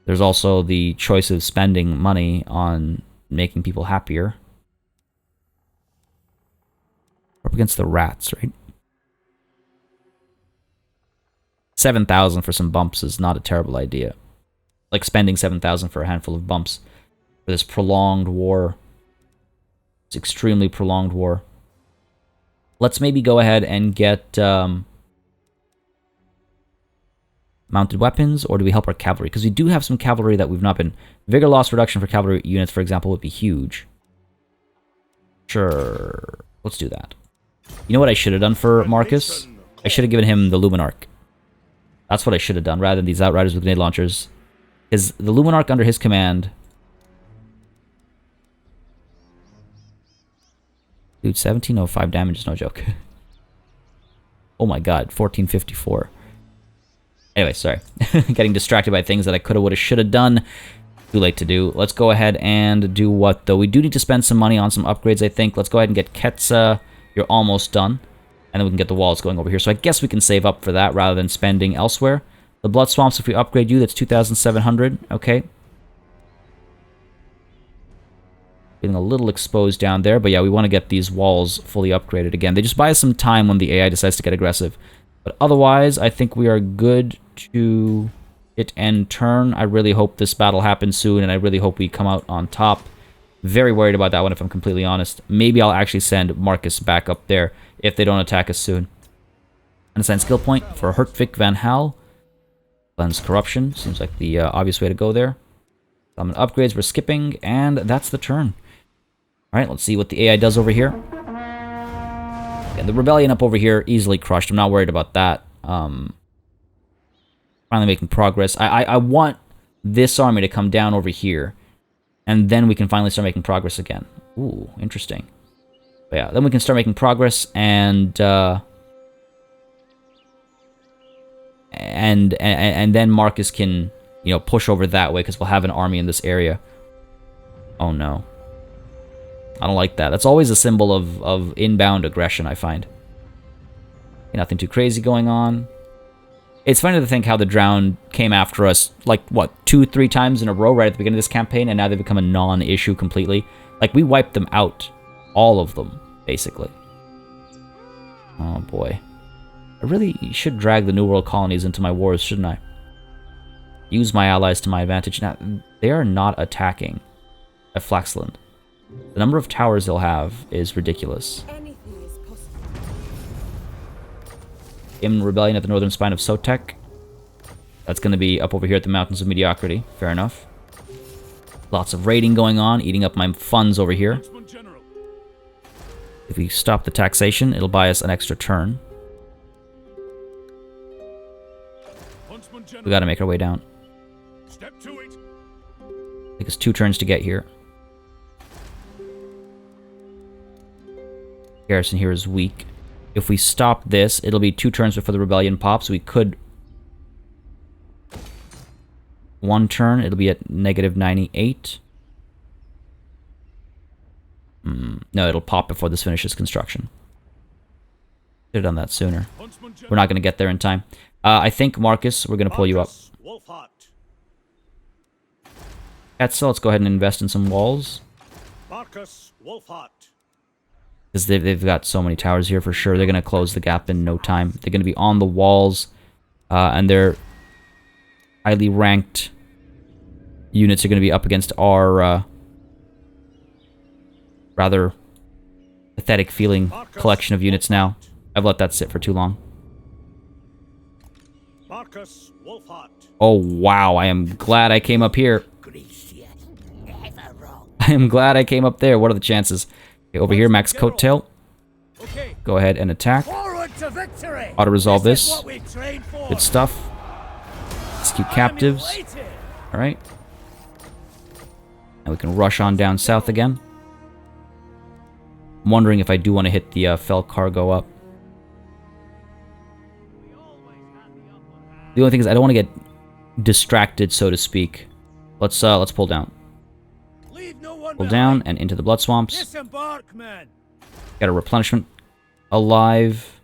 A: There's also the choice of spending money on making people happier. We're up against the rats, right? 7,000 for some bumps is not a terrible idea. Like spending 7,000 for a handful of bumps for this prolonged war. It's extremely prolonged war. Let's maybe go ahead and get mounted weapons, or do we help our cavalry? Because we do have some cavalry that we've not been... Vigor loss reduction for cavalry units, for example, would be huge. Sure. Let's do that. You know what I should have done for Marcus? I should have given him the Luminarch. That's what I should have done, rather than these Outriders with grenade launchers. Because the Luminarch under his command... Dude, 1705 damage is no joke. Oh my god, 1454. Anyway, sorry. Getting distracted by things that I coulda, woulda, shoulda done. Too late to do. Let's go ahead and do what, though? We do need to spend some money on some upgrades, I think. Let's go ahead and get Ketsa. You're almost done. And then we can get the walls going over here. So I guess we can save up for that rather than spending elsewhere. The Blood Swamps, if we upgrade you, that's 2,700. Okay. Getting a little exposed down there. But yeah, we want to get these walls fully upgraded again. They just buy us some time when the AI decides to get aggressive. But otherwise, I think we are good to hit end turn. I really hope this battle happens soon, and I really hope we come out on top. Very worried about that one, if I'm completely honest. Maybe I'll actually send Marcus back up there if they don't attack us soon. Unassign skill point for Hertvig Van Hal. Cleanse Corruption. Seems like the obvious way to go there. Summon upgrades we're skipping, and that's the turn. Alright, let's see what the AI does over here. Yeah, the Rebellion up over here, easily crushed. I'm not worried about that. Finally making progress. I want this army to come down over here, and then we can finally start making progress again. Ooh, interesting. But yeah, then we can start making progress, and then Marcus can, you know, push over that way because we'll have an army in this area. Oh no. I don't like that. That's always a symbol of inbound aggression, I find. Nothing too crazy going on. It's funny to think how the Drowned came after us, like, what, 2-3 times in a row right at the beginning of this campaign, and now they've become a non-issue completely. Like, we wiped them out. All of them, basically. Oh, boy. I really should drag the New World colonies into my wars, shouldn't I? Use my allies to my advantage. Now, they are not attacking at Flaxland. The number of towers they'll have is ridiculous. in rebellion at the northern spine of Sotek. That's going to be up over here at the Mountains of Mediocrity. Fair enough. Lots of raiding going on, eating up my funds over here. If we stop the taxation, it'll buy us an extra turn. We gotta make our way down.
B: Step to it.
A: Take us 2 turns to get here. Garrison here is weak. If we stop this, it'll be 2 turns before the rebellion pops. We could... 1 turn, it'll be at negative 98. No, it'll pop before this finishes construction. Should have done that sooner. We're not going to get there in time. I think, Marcus, we're going to pull you up. Etzel, let's go ahead and invest in some walls.
B: Markus Wulfhart.
A: Because they've got so many towers here for sure. They're going to close the gap in no time. They're going to be on the walls. And their highly ranked units are going to be up against our rather pathetic feeling collection of units now. I've let that sit for too long.
B: Markus Wulfhart.
A: Oh, wow. I am glad I came up here. I am glad I came up there. What are the chances? Okay, over here, Max Coattail. Go ahead and attack. Auto-resolve this. Good stuff. Execute captives. Alright. And we can rush on down south again. I'm wondering if I do want to hit the Fell Cargo up. The only thing is I don't want to get distracted, so to speak. Let's pull down. Pull down and into the Blood Swamps. Got a replenishment alive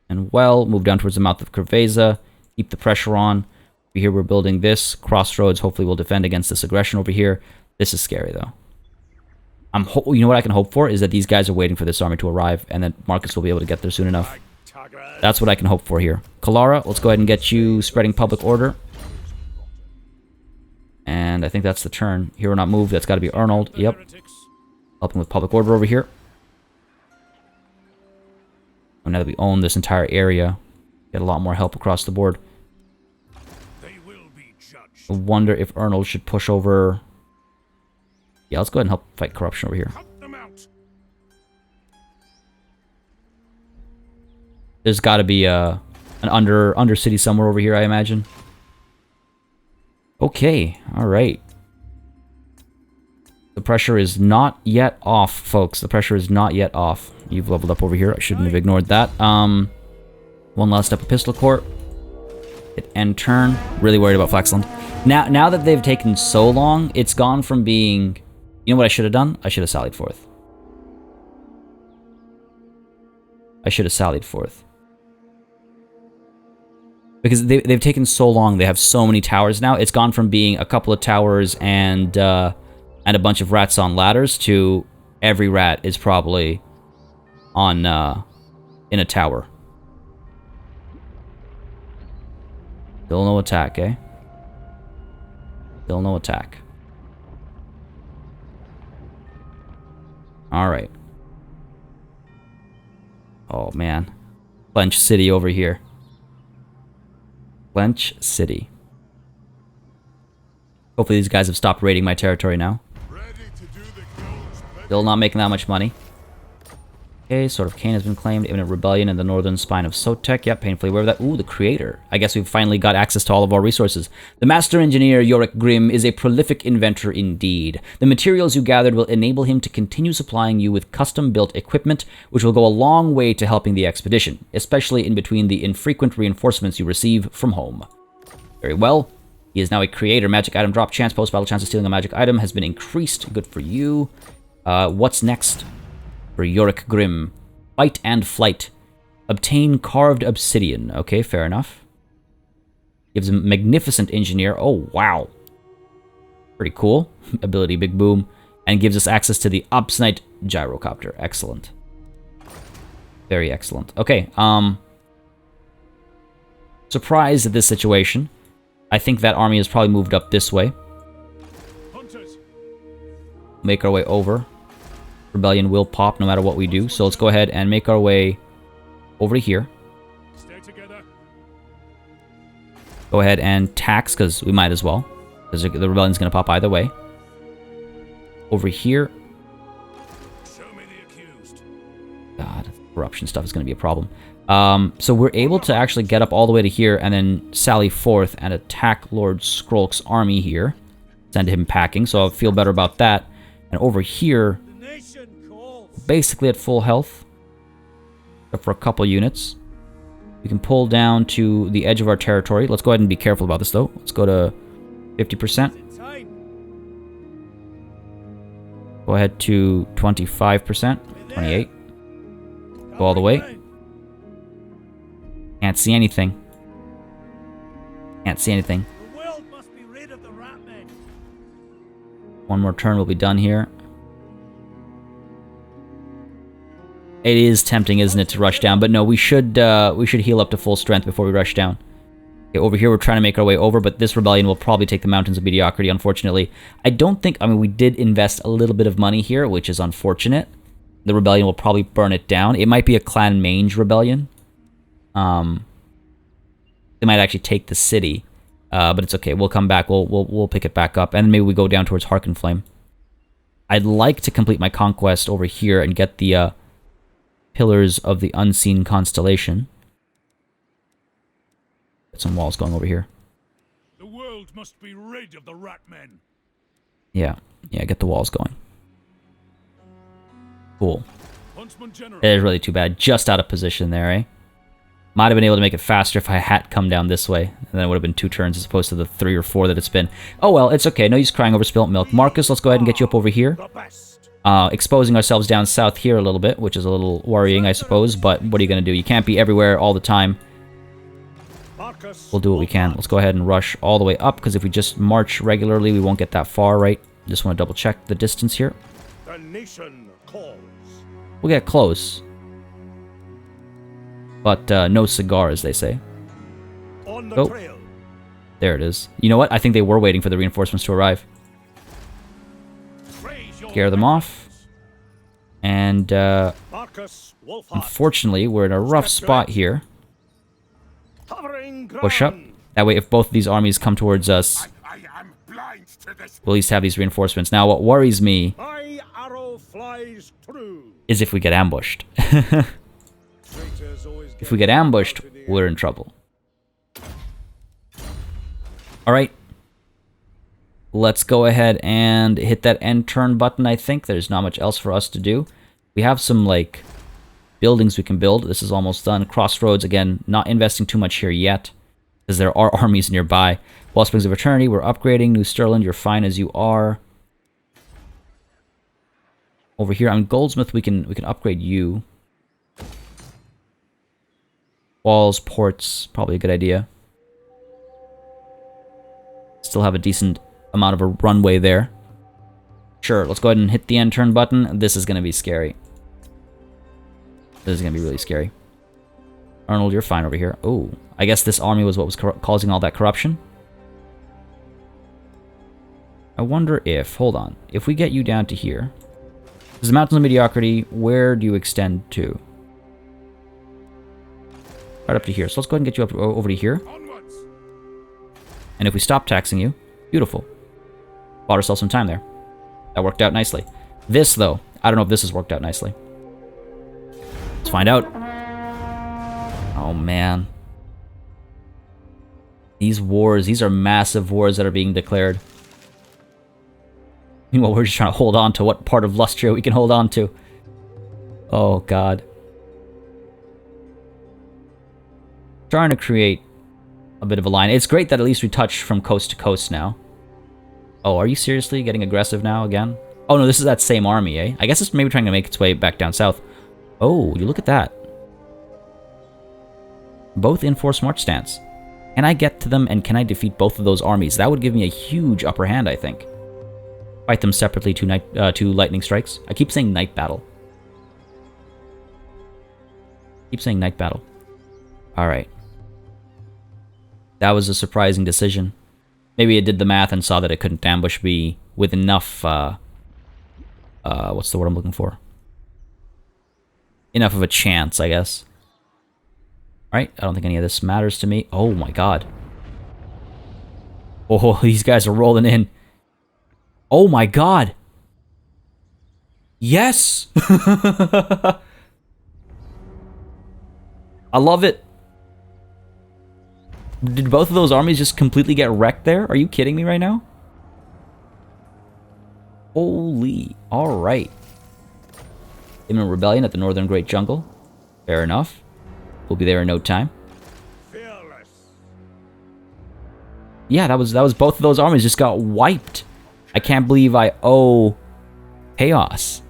A: and well. Move down towards the mouth of Cerveza. Keep the pressure on. Over here we're building this. Crossroads hopefully will defend against this aggression over here. This is scary though. You know what I can hope for is that these guys are waiting for this army to arrive and that Marcus will be able to get there soon enough. That's what I can hope for here. Kalara, let's go ahead and get you spreading public order. And I think that's the turn. Hero not moved. That's got to be Arnold. Yep. Helping with public order over here. And now that we own this entire area, get a lot more help across the board. I wonder if Arnold should push over... Yeah, let's go ahead and help fight corruption over here. There's got to be an under city somewhere over here, I imagine. Okay, alright. The pressure is not yet off, folks. The pressure is not yet off. You've leveled up over here. I shouldn't have ignored that. One last step of Pistol Court. Hit end turn. Really worried about Flaxland. Now that they've taken so long, it's gone from being... You know what I should have done? I should have sallied forth. I should have sallied forth. Because they've taken so long, they have so many towers now. It's gone from being a couple of towers and a bunch of rats on ladders to every rat is probably on in a tower. Still no attack, eh? Still no attack. Alright. Oh, man. Clench City over here. Clench City. Hopefully these guys have stopped raiding my territory now. Still not making that much money. Okay, Sword of Cain has been claimed. Imminent rebellion in the northern spine of Sotek. Yep, painfully aware of that. Ooh, the creator. I guess we've finally got access to all of our resources. The master engineer, Yorick Grimm, is a prolific inventor indeed. The materials you gathered will enable him to continue supplying you with custom-built equipment, which will go a long way to helping the expedition, especially in between the infrequent reinforcements you receive from home. Very well. He is now a creator. Magic item drop chance. Post-battle chance of stealing a magic item has been increased. Good for you. What's next? For Yorick Grimm. Fight and flight. Obtain carved obsidian. Okay, fair enough. Gives him magnificent engineer. Oh, wow. Pretty cool. Ability big boom. And gives us access to the Obsnite gyrocopter. Excellent. Very excellent. Okay, surprised at this situation. I think that army has probably moved up this way. Make our way over. Rebellion will pop no matter what we do, so let's go ahead and make our way over here. Go ahead and tax, because we might as well. Because the rebellion's going to pop either way. Over here.
B: Show me the accused.
A: God, corruption stuff is going to be a problem. So we're able to actually get up all the way to here and then sally forth and attack Lord Skrolk's army here. Send him packing, so I'll feel better about that. And over here,
B: The nation calls.
A: basically at full health. Except for a couple units. We can pull down to the edge of our territory. Let's go ahead and be careful about this, though. Let's go to 50%.
B: In time.
A: Go ahead to 25%. 28. Go all the way. Can't see anything. Can't see anything.
B: The world must be rid of the rat men.
A: One more turn, we'll be done here. It is tempting, isn't it, to rush down? But no, we should heal up to full strength before we rush down. Okay, over here we're trying to make our way over, but this rebellion will probably take the Mountains of Mediocrity, unfortunately. I mean, we did invest a little bit of money here, which is unfortunate. The rebellion will probably burn it down. It might be a clan mange rebellion. They might actually take the city, but it's okay. We'll come back. We'll pick it back up, and maybe we go down towards Harkenflame. I'd like to complete my conquest over here and get the Pillars of the Unseen Constellation. Get some walls going over here.
B: The world must be rid of the rat men.
A: Yeah, get the walls going. Cool.
B: Huntsman General.
A: It is really too bad. Just out of position there, eh? Might have been able to make it faster if I had come down this way. And then it would have been 2 turns as opposed to the 3 or 4 that it's been. Oh well, it's okay. No use crying over spilt milk. Marcus, let's go ahead and get you up over here.
B: The best.
A: Exposing ourselves down south here a little bit, which is a little worrying, I suppose. But what are you going to do? You can't be everywhere all the time.
B: Markus
A: We'll do what we can. Let's go ahead and rush all the way up, because if we just march regularly, we won't get that far, right? Just want to double check the distance here.
B: The nation calls.
A: We'll get close. But no cigar, as they say.
B: On the
A: Oh.
B: trail.
A: There it is. You know what? I think they were waiting for the reinforcements to arrive.
B: Raise your
A: Scare them off. And
B: Markus Wulfhart.
A: unfortunately, we're in a rough spot here.
B: Covering
A: Push up.
B: ground.
A: That way, if both of these armies come towards us,
B: I am blind to this.
A: we'll at least have these reinforcements. Now, what worries me
B: My arrow flies true.
A: is if we get ambushed.
B: Traitors always
A: If we get ambushed, we're in trouble. Alright. Let's go ahead and hit that end turn button, I think. There's not much else for us to do. We have some, like, buildings we can build. This is almost done. Crossroads, again, not investing too much here yet, because there are armies nearby. Wellsprings of Eternity, we're upgrading. New Stirland, you're fine as you are. Over here, on Goldsmith, we can upgrade you. Walls, ports, probably a good idea. Still have a decent amount of a runway there. Sure, let's go ahead and hit the end turn button. This is going to be scary. This is going to be really scary. Arnold, you're fine over here. Oh, I guess this army was what was causing all that corruption. I wonder if, hold on, if we get you down to here. Because the Mountains of Mediocrity, where do you extend to? Right up to here. So let's go ahead and get you up over to here.
B: Onwards.
A: And if we stop taxing you, beautiful. Bought ourselves some time there. That worked out nicely. This, though, I don't know if this has worked out nicely. Let's find out. Oh, man. These wars, these are massive wars that are being declared. Meanwhile, we're just trying to hold on to what part of Lustria we can hold on to. Oh, God. Trying to create a bit of a line. It's great that at least we touch from coast to coast now. Oh, are you seriously getting aggressive now again? Oh, no, this is that same army, eh? I guess it's maybe trying to make its way back down south. Oh, you look at that. Both in force march stance. Can I get to them and can I defeat both of those armies? That would give me a huge upper hand, I think. Fight them separately to lightning strikes. I keep saying night battle. Keep saying night battle. Alright. That was a surprising decision. Maybe it did the math and saw that it couldn't ambush me with enough, what's the word I'm looking for? Enough of a chance, I guess. Alright, I don't think any of this matters to me. Oh my god. Oh, these guys are rolling in. Oh my god. Yes! I love it. Did both of those armies just completely get wrecked there? Are you kidding me right now? Holy. Alright. Imminent rebellion at the Northern Great Jungle. Fair enough. We'll be there in no time.
B: Fearless.
A: Yeah, that was both of those armies just got wiped. I can't believe I owe Chaos.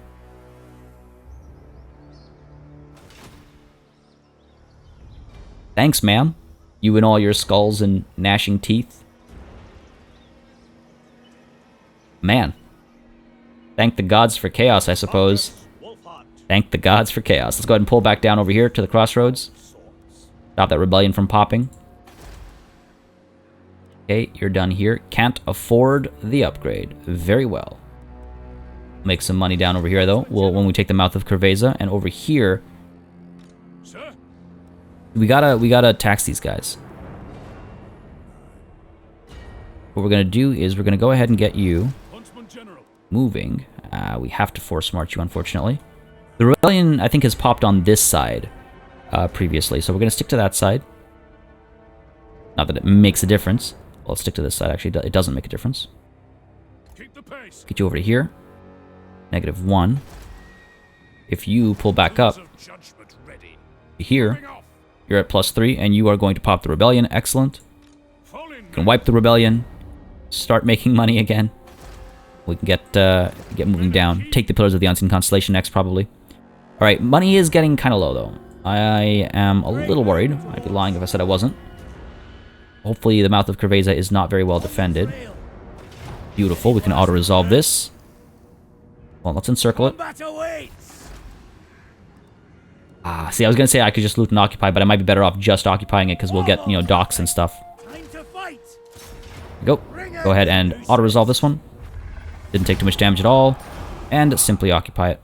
A: Thanks, man. You and all your skulls and gnashing teeth. Man. Thank the gods for chaos, I suppose. Thank the gods for chaos. Let's go ahead and pull back down over here to the crossroads. Stop that rebellion from popping. Okay, you're done here. Can't afford the upgrade. Very well. Make some money down over here, though, when we take the mouth of Cerveza. And over here...
B: Sir?
A: We gotta tax these guys. What we're gonna do is we're gonna go ahead and get you moving. We have to force march you, unfortunately. The rebellion, I think, has popped on this side previously, so we're gonna stick to that side. Not that it makes a difference. Well, let's stick to this side, actually. It doesn't make a difference.
B: Keep the pace.
A: Get you over to here. -1. If you pull back up here, you're at +3, and you are going to pop the rebellion. Excellent. You can wipe the rebellion. Start making money again. We can get moving down. Take the Pillars of the Unseen Constellation next, probably. Alright, money is getting kind of low, though. I am a little worried. I'd be lying if I said I wasn't. Hopefully the Mouth of Cerveza is not very well defended. Beautiful. We can auto-resolve this. Well, let's encircle it. Ah, see, I was going to say I could just loot and occupy, but I might be better off just occupying it because we'll get, you know, docks and stuff. Go. Go ahead and auto-resolve this one. Didn't take too much damage at all. And simply occupy it.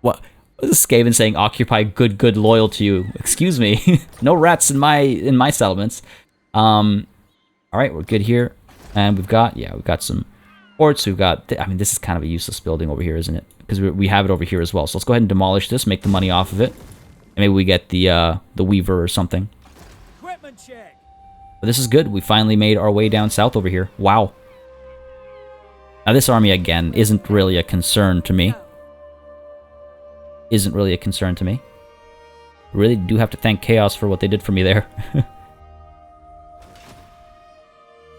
A: What? What is Skaven saying? Occupy good, loyal to you. Excuse me. No rats in my settlements. Alright, we're good here. And we've got some forts. We've got... I mean, this is kind of a useless building over here, isn't it? Because we have it over here as well. So let's go ahead and demolish this, make the money off of it. And maybe we get the Weaver or something. But this is good. We finally made our way down south over here. Wow. Now this army, again, isn't really a concern to me. Isn't really a concern to me. Really do have to thank Chaos for what they did for me there.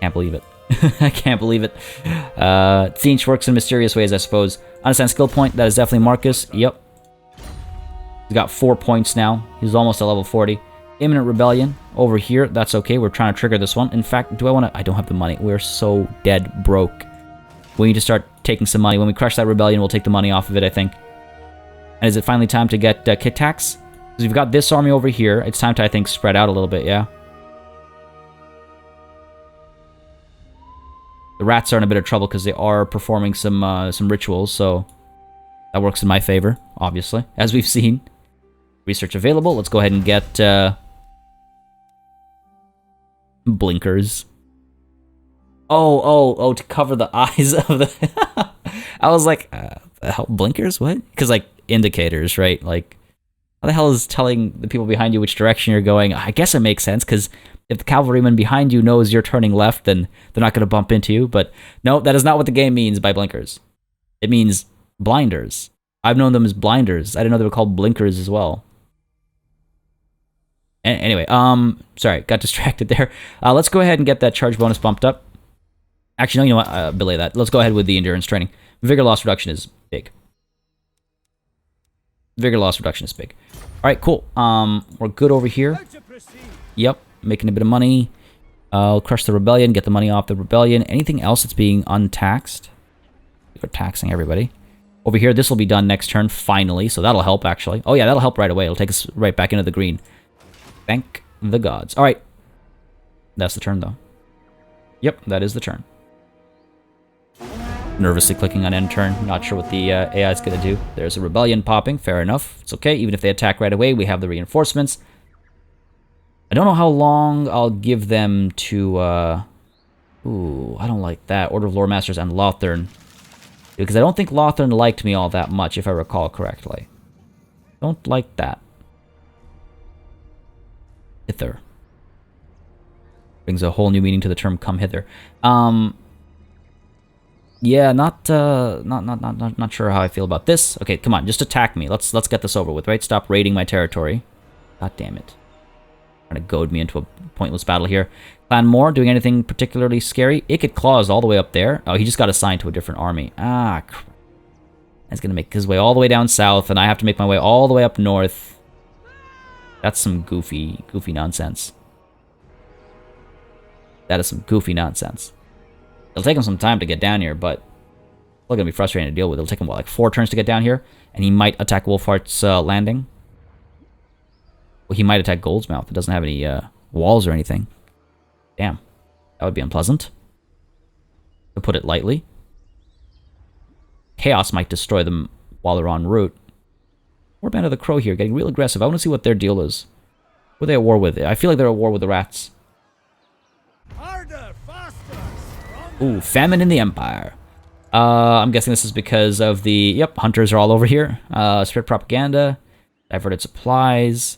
A: Can't believe it. I can't believe it. Tzeentch works in mysterious ways, I suppose. Understand skill point. That is definitely Markus. Yep. He's got 4 points now. He's almost at level 40. Imminent Rebellion over here. That's okay. We're trying to trigger this one. In fact, do I want to... I don't have the money. We're so dead broke. We need to start taking some money. When we crush that rebellion, we'll take the money off of it, I think. And is it finally time to get kit tax? Because we've got this army over here. It's time to, I think, spread out a little bit, yeah? The rats are in a bit of trouble because they are performing some rituals, so that works in my favor, obviously, as we've seen. Research available. Let's go ahead and get blinkers. Oh, to cover the eyes of the... I was like, blinkers? What? Because, like, indicators, right? Like, how the hell is telling the people behind you which direction you're going? I guess it makes sense, because if the cavalryman behind you knows you're turning left, then they're not going to bump into you. But no, that is not what the game means by blinkers. It means blinders. I've known them as blinders. I didn't know they were called blinkers as well. Anyway, sorry, got distracted there. Let's go ahead and get that charge bonus bumped up. Actually, no, you know what? Belay that. Let's go ahead with the endurance training. Vigor loss reduction is big. Vigor loss reduction is big. Alright, cool. We're good over here. Yep, making a bit of money. I'll crush the rebellion, get the money off the rebellion. Anything else that's being untaxed? We're taxing everybody. Over here, this will be done next turn, finally, so that'll help, actually. Oh yeah, that'll help right away. It'll take us right back into the green. Thank the gods. Alright. That's the turn, though. Yep, that is the turn. Nervously clicking on end turn. Not sure what the AI is going to do. There's a rebellion popping. Fair enough. It's okay. Even if they attack right away, we have the reinforcements. I don't know how long I'll give them to, ooh, I don't like that. Order of Lore Masters and Lothern. Because I don't think Lothern liked me all that much, if I recall correctly. Don't like that. Hither. Brings a whole new meaning to the term "come hither." Yeah, not sure how I feel about this. Okay, come on, just attack me. Let's get this over with, right? Stop raiding my territory. God damn it. Trying to goad me into a pointless battle here. Clan Moore doing anything particularly scary? Ikit Claw all the way up there. Oh, he just got assigned to a different army. Ah, crap. He's gonna make his way all the way down south, and I have to make my way all the way up north. That's some goofy nonsense. That is some goofy nonsense. It'll take him some time to get down here, but it's still gonna be frustrating to deal with. It'll take him, what, like 4 turns to get down here? And he might attack Wulfhart's landing. Well, he might attack Goldsmouth. It doesn't have any walls or anything. Damn. That would be unpleasant, to put it lightly. Chaos might destroy them while they're en route. Warband of the Crow here, getting real aggressive. I want to see what their deal is. Who are they at war with? I feel like they're at war with the rats.
B: Harder, faster, stronger.
A: Ooh, famine in the Empire. I'm guessing this is because of the... Yep, hunters are all over here. Spread propaganda. Diverted supplies.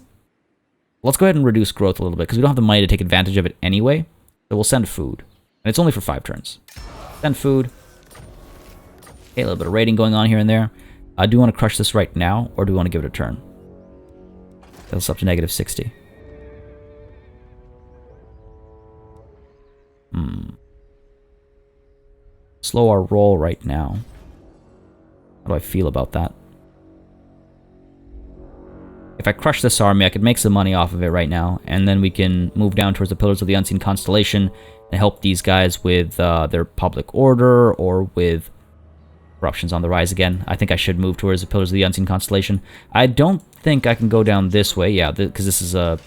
A: Let's go ahead and reduce growth a little bit, because we don't have the money to take advantage of it anyway. So we'll send food. And it's only for 5 turns. Send food. Okay, a little bit of raiding going on here and there. Do you want to crush this right now, or do we want to give it a turn? That's up to -60. Slow our roll right now. How do I feel about that? If I crush this army, I could make some money off of it right now, and then we can move down towards the Pillars of the Unseen Constellation and help these guys with their public order, or with corruption's on the rise again. I think I should move towards the Pillars of the Unseen Constellation. I don't think I can go down this way, yeah, because this is a...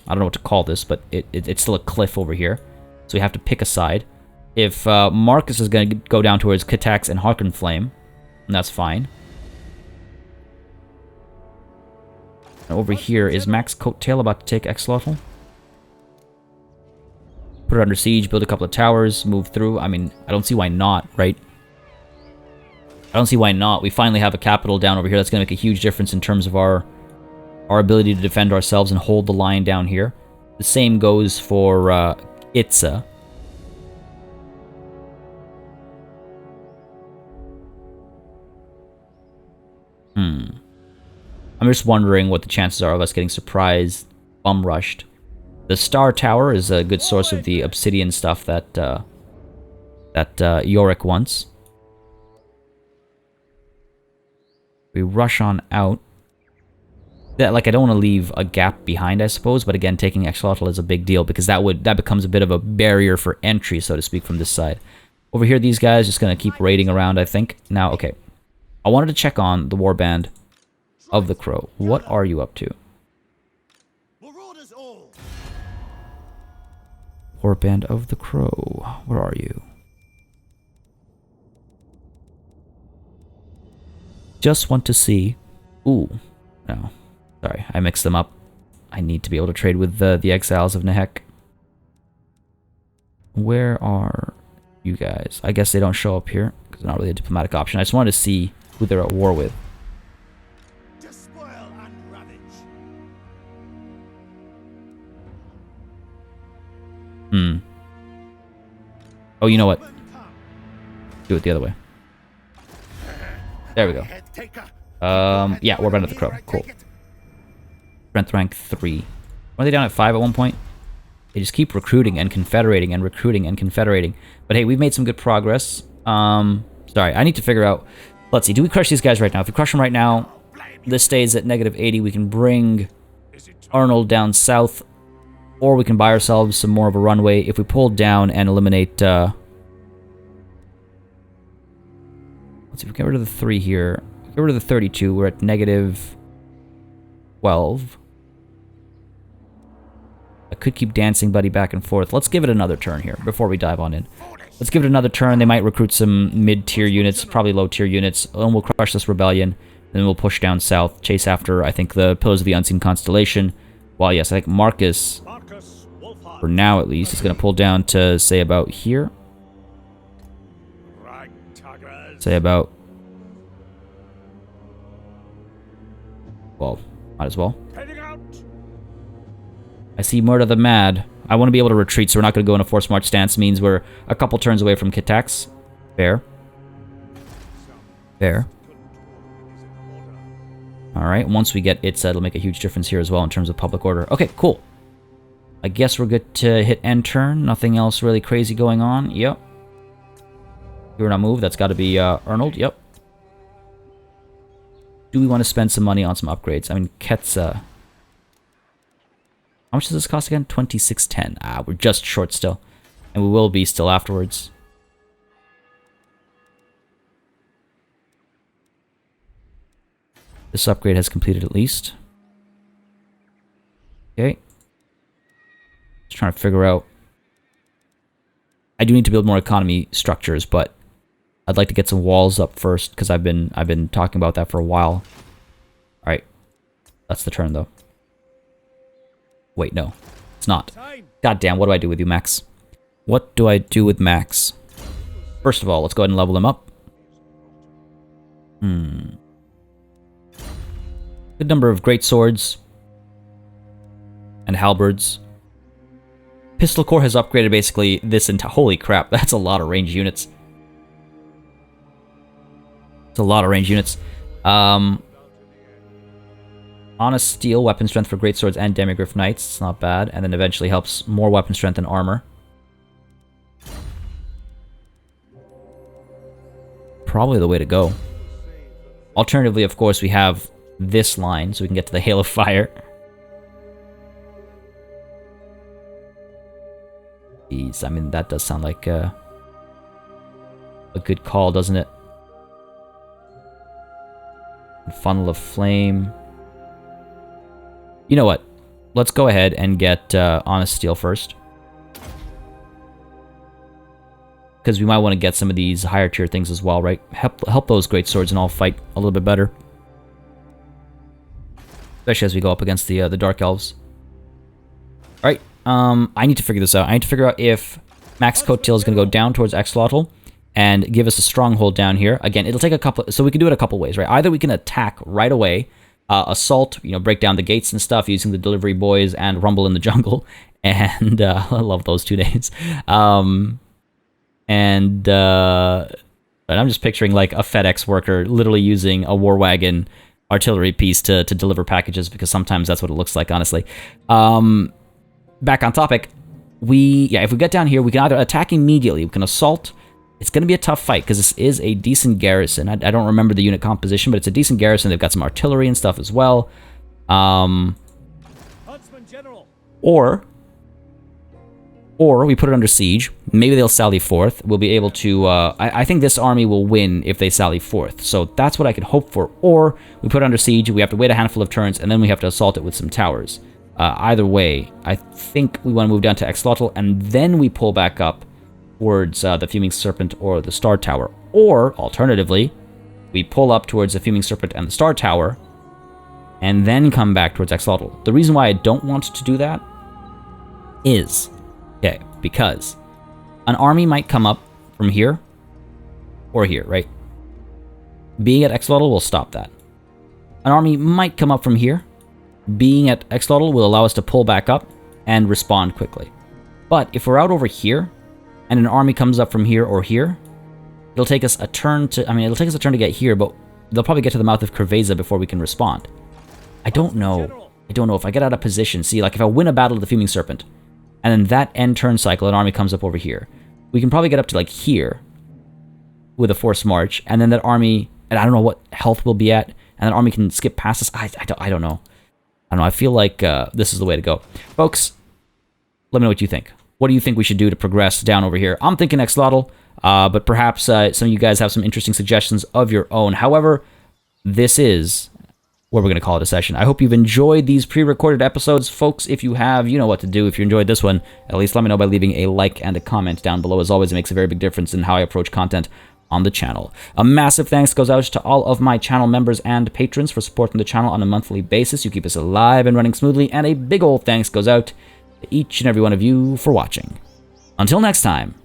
A: I don't know what to call this, but it's still a cliff over here. So we have to pick a side. If Markus is going to go down towards Kitax and Harkenflame, that's fine. And over here, is Max Coattail about to take Exlotl? Put it under siege, build a couple of towers, move through. I mean, I don't see why not, right? I don't see why not. We finally have a capital down over here. That's going to make a huge difference in terms of our ability to defend ourselves and hold the line down here. The same goes for Itza. I'm just wondering what the chances are of us getting surprised, bum rushed. The Star Tower is a good source of the obsidian stuff that Yorick wants. We rush on out. That, like, I don't want to leave a gap behind, I suppose, but again, taking Exlotl is a big deal, because that becomes a bit of a barrier for entry, so to speak, from this side. Over here, these guys just gonna keep raiding around, I think. Now, okay. I wanted to check on the Warband of the Crow. What are you up to? Warband of the Crow. Where are you? Just want to see... Ooh. No. Sorry, I mixed them up. I need to be able to trade with the Exiles of Nehek. Where are you guys? I guess they don't show up here, because they're not really a diplomatic option. I just wanted to see who they're at war with.
B: Despoil and ravage.
A: Oh, you know what? Do it the other way. There we go. Yeah, Warband of the Crow. Cool. Strength rank 3. Were they down at 5 at one point? They just keep recruiting and confederating and recruiting and confederating. But hey, we've made some good progress. Sorry, I need to figure out... Let's see, do we crush these guys right now? If we crush them right now, this stays at -80. We can bring Arnold down south, or we can buy ourselves some more of a runway if we pull down and eliminate... Let's see, if we get rid of the 3 here, get rid of the 32, we're at -12. I could keep dancing Buddy back and forth. Let's give it another turn here before we dive on in. Let's give it another turn. They might recruit some mid-tier units, probably low-tier units, and we'll crush this rebellion. Then we'll push down south, chase after, I think, the Pillars of the Unseen Constellation. Well, yes, I think Markus,
B: Markus Wulfhart.
A: for now at least, is going to pull down to, say, about here.
B: Ragtaggers.
A: Say about... Well, might as well.
B: Heading out.
A: I see Murder the Mad. I want to be able to retreat, so we're not going to go in a forced march stance. Means we're a couple turns away from Kitax. Fair. Fair. Alright, once we get it set, it'll make a huge difference here as well in terms of public order. Okay, cool. I guess we're good to hit end turn. Nothing else really crazy going on. Yep. You're not move. That's got to be Arnold. Yep. Do we want to spend some money on some upgrades? I mean, Ketsa. How much does this cost again? 2610. Ah, we're just short still. And we will be still afterwards. This upgrade has completed at least. Okay. Just trying to figure out. I do need to build more economy structures, but I'd like to get some walls up first because I've been talking about that for a while. All right. That's the turn though. Wait, no. It's not. God damn, what do I do with you, Max? What do I do with Max? First of all, let's go ahead and level him up. Good number of great swords and halberds. Pistol Corps has upgraded basically this entire... Holy crap, that's a lot of range units. It's a lot of range units. Honest Steel, weapon strength for great swords and Demigryph Knights. It's not bad. And then eventually helps more weapon strength and armor. Probably the way to go. Alternatively, of course, we have this line, so we can get to the Hail of Fire. Jeez, I mean, that does sound like a good call, doesn't it? Funnel of Flame. You know what? Let's go ahead and get Honest Steel first. Because we might want to get some of these higher tier things as well, right? Help those great swords and all fight a little bit better. Especially as we go up against the Dark Elves. Alright, I need to figure this out. I need to figure out if Max Coattail is going to go down towards Exolotl and give us a stronghold down here. Again, it'll take a couple... So we can do it a couple ways, right? Either we can attack right away, assault, you know, break down the gates and stuff using the delivery boys and rumble in the jungle. And I love those 2 names. And I'm just picturing like a FedEx worker literally using a war wagon artillery piece to deliver packages, because sometimes that's what it looks like, honestly. Back on topic, if we get down here, we can either attack immediately, we can assault. It's going to be a tough fight because this is a decent garrison. I don't remember the unit composition, but it's a decent garrison. They've got some artillery and stuff as well. Or we put it under siege. Maybe they'll sally forth. We'll be able to... I think this army will win if they sally forth. So that's what I can hope for. Or we put it under siege. We have to wait a handful of turns, and then we have to assault it with some towers. Either way, I think we want to move down to Exolotl, and then we pull back up towards the Fuming Serpent or the Star Tower. Or, alternatively, we pull up towards the Fuming Serpent and the Star Tower, and then come back towards Exolotl. The reason why I don't want to do that is... Okay, because an army might come up from here or here, right? Being at Exolotl will stop that. An army might come up from here. Being at Exolotl will allow us to pull back up and respond quickly. But if we're out over here and an army comes up from here or here, it'll take us a turn to... I mean, it'll take us a turn to get here, but they'll probably get to the mouth of Cerveza before we can respond. I don't know. I don't know if I get out of position. See, like if I win a battle of the Fuming Serpent, and then that end turn cycle, an army comes up over here. We can probably get up to like here with a forced march, and then that army, and I don't know what health will be at, and that army can skip past us. I don't know. I don't know. I feel like this is the way to go. Folks, let me know what you think. What do you think we should do to progress down over here? I'm thinking Exolotl, but perhaps some of you guys have some interesting suggestions of your own. However, this is where we're going to call it a session. I hope you've enjoyed these pre-recorded episodes. Folks, if you have, you know what to do. If you enjoyed this one, at least let me know by leaving a like and a comment down below. As always, it makes a very big difference in how I approach content on the channel. A massive thanks goes out to all of my channel members and patrons for supporting the channel on a monthly basis. You keep us alive and running smoothly, and a big old thanks goes out to each and every one of you for watching. Until next time,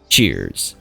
A: cheers.